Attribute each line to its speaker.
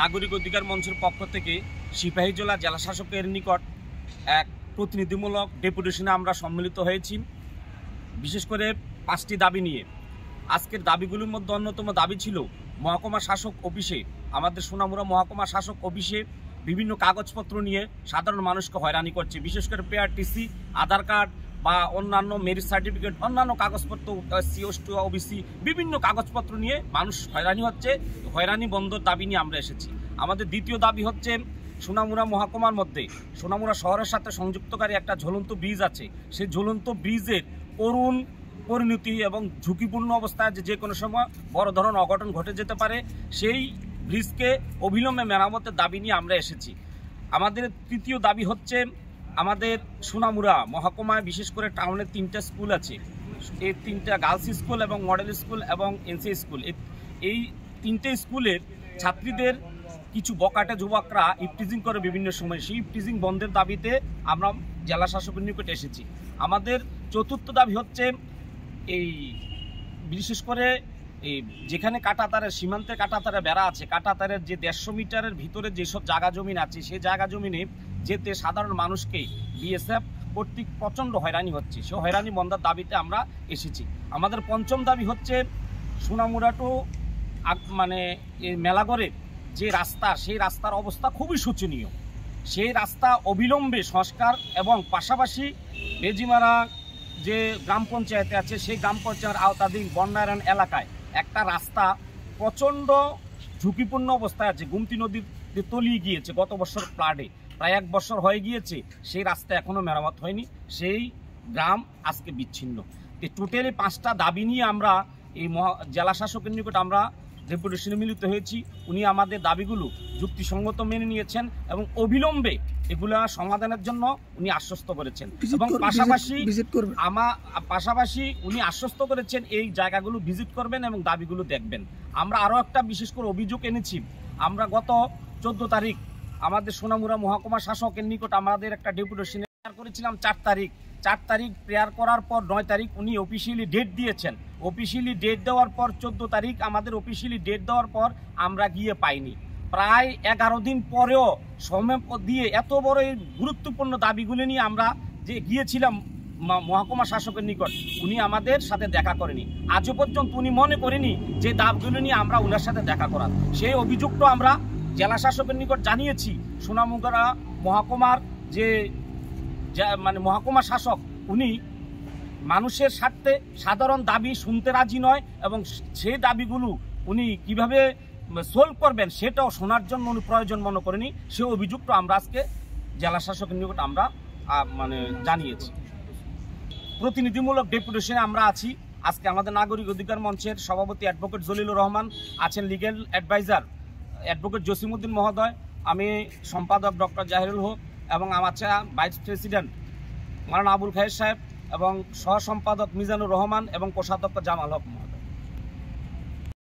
Speaker 1: নাগরিক অধিকার মঞ্চের পক্ষ থেকে সিপাহীজলা জেলা শাসকের নিকট এক প্রতিনিধিমূলক ডেপুটেশনে আমরা সম্মিলিত হয়েছি, বিশেষ করে 5টি দাবি নিয়ে। আজকের দাবিগুলির মধ্যে অন্যতম দাবি ছিল মহকুমা শাসক অফিসে, আমাদের সোনামুড়া মহকুমা শাসক অফিসে বিভিন্ন কাগজপত্র নিয়ে সাধারণ মানুষকে হয়রানি করছে। বিশেষ করে পিআরটিসি, আধার কার্ড বা অন্যান্য মেরিট সার্টিফিকেট, অন্যান্য কাগজপত্র, সিওএসটি, ওবিসি, বিভিন্ন কাগজপত্র নিয়ে মানুষ হয়রানি হচ্ছে। হয়রানি বন্ধর দাবি নিয়ে আমরা এসেছি। আমাদের দ্বিতীয় দাবি হচ্ছে সোনামুড়া মহকুমার মধ্যে সোনামুড়া শহরের সাথে সংযুক্তকারী একটা ঝুলন্ত ব্রিজ আছে। সেই ঝুলন্ত ব্রিজের করুণ পরিণতি এবং ঝুঁকিপূর্ণ অবস্থায় যে কোনো সময় বড় ধরনের অঘটন ঘটে যেতে পারে, সেই ব্রিজকে অবিলম্বে মেরামতের দাবি নিয়ে আমরা এসেছি। আমাদের তৃতীয় দাবি হচ্ছে আমাদের সোনামুড়া মহকুমায় বিশেষ করে টাউনের 3টা স্কুল আছে। এই 3টা গার্লস স্কুল এবং মডেল স্কুল এবং এনসি স্কুল, এই 3টে স্কুলের ছাত্রীদের কিছু বকাটে যুবকরা ইফটিজিং করে বিভিন্ন সময়। সেই ইফটিজিং বন্ধের দাবিতে আমরা জেলা শাসকের নিকট এসেছি। আমাদের চতুর্থ দাবি হচ্ছে এই বিশেষ করে এই যেখানে কাঁটাতারের সীমান্তে কাঁটাতারে বেড়া আছে, কাঁটাতারের যে 150 মিটারের ভিতরে যেসব জায়গা জমিন আছে, সেই জায়গা জমিনে যেতে সাধারণ মানুষকে বিএসএফ কর্তৃক প্রচণ্ড হয়রানি হচ্ছে। সে হয়রানি বন্ধের দাবিতে আমরা এসেছি। আমাদের পঞ্চম দাবি হচ্ছে সোনামুড়া টু মেলাগড়ের যে রাস্তা, সেই রাস্তার অবস্থা খুবই শোচনীয়। সেই রাস্তা অবিলম্বে সংস্কার এবং পাশাপাশি বেজিমারা যে গ্রাম পঞ্চায়েতে আছে, সেই গ্রাম পঞ্চায়েতের আওতাধীন বন্যায়ন এলাকায় একটা রাস্তা প্রচণ্ড ঝুঁকিপূর্ণ অবস্থায় আছে। গুমতি নদীতে তলিয়ে গিয়েছে গত বছর ফ্লাডে, প্রায় 1 বছর হয়ে গিয়েছে। সেই রাস্তা এখনও মেরামত হয়নি, সেই গ্রাম আজকে বিচ্ছিন্ন। টোটালি 5টা দাবি নিয়ে আমরা এই জেলা শাসকের নিকট আমরা ডেপুটেশনে মিলিত হয়েছি। উনি আমাদের দাবিগুলো যুক্তিসঙ্গত মেনে নিয়েছেন এবং অবিলম্বে এগুলা সমাধানের জন্য উনি আশ্বস্ত করেছেন এবং পাশাপাশি উনি আশ্বস্ত করেছেন এই জায়গাগুলো ভিজিট করবেন এবং দাবিগুলো দেখবেন। আমরা আরও একটা বিশেষ করে অভিযোগ এনেছি। আমরা গত 14 তারিখ আমাদের সোনামুড়া মহকুমা শাসকের নিকট আমাদের একটা ডেপুটেশন করেছিলাম 4 তারিখ প্রেয়ার করার পর 9 তারিখ উনি অফিসিয়ালি ডেট দিয়েছেন। অফিসিয়ালি ডেট দেওয়ার পর 14 তারিখ আমাদের অফিসিয়ালি ডেট দেওয়ার পর আমরা গিয়ে পাইনি। প্রায় 11 দিন পরেও সময় দিয়ে এত বড় এই গুরুত্বপূর্ণ দাবিগুলি নিয়ে আমরা যে গিয়েছিলাম মহকুমা শাসকের নিকট, উনি আমাদের সাথে দেখা করেনি। আজও পর্যন্ত উনি মনে করেনি যে দাবিগুলো নিয়ে আমরা ওনার সাথে দেখা করার। সেই অভিযোগটা আমরা জেলা শাসকের নিকট জানিয়েছি। সোনামুড়া মহকুমার যে মহকুমা শাসক, উনি মানুষের স্বার্থে সাধারণ দাবি শুনতে রাজি নয় এবং সেই দাবিগুলো উনি কিভাবে সলভ করবেন সেটাও শোনার জন্য উনি প্রয়োজন মনে করেনি। সে অভিযোগটা আমরা আজকে জেলা শাসকের নিকট আমরা জানিয়েছি। প্রতিনিধিমূলক ডেপুটেশনে আমরা আছি। আজকে আমাদের নাগরিক অধিকার মঞ্চের সভাপতি অ্যাডভোকেট জলিলুর রহমান আছেন, লিগ্যাল অ্যাডভাইজার অ্যাডভোকেট জসিমউদ্দিন মহোদয়, আমি সম্পাদক ডক্টর জাহিরুল হক এবং আমার ভাইস প্রেসিডেন্ট মাওলানা আবুল খায়ের সাহেব এবং সহ সম্পাদক মিজানুর রহমান এবং কোষাধ্যক্ষ জামাল হক।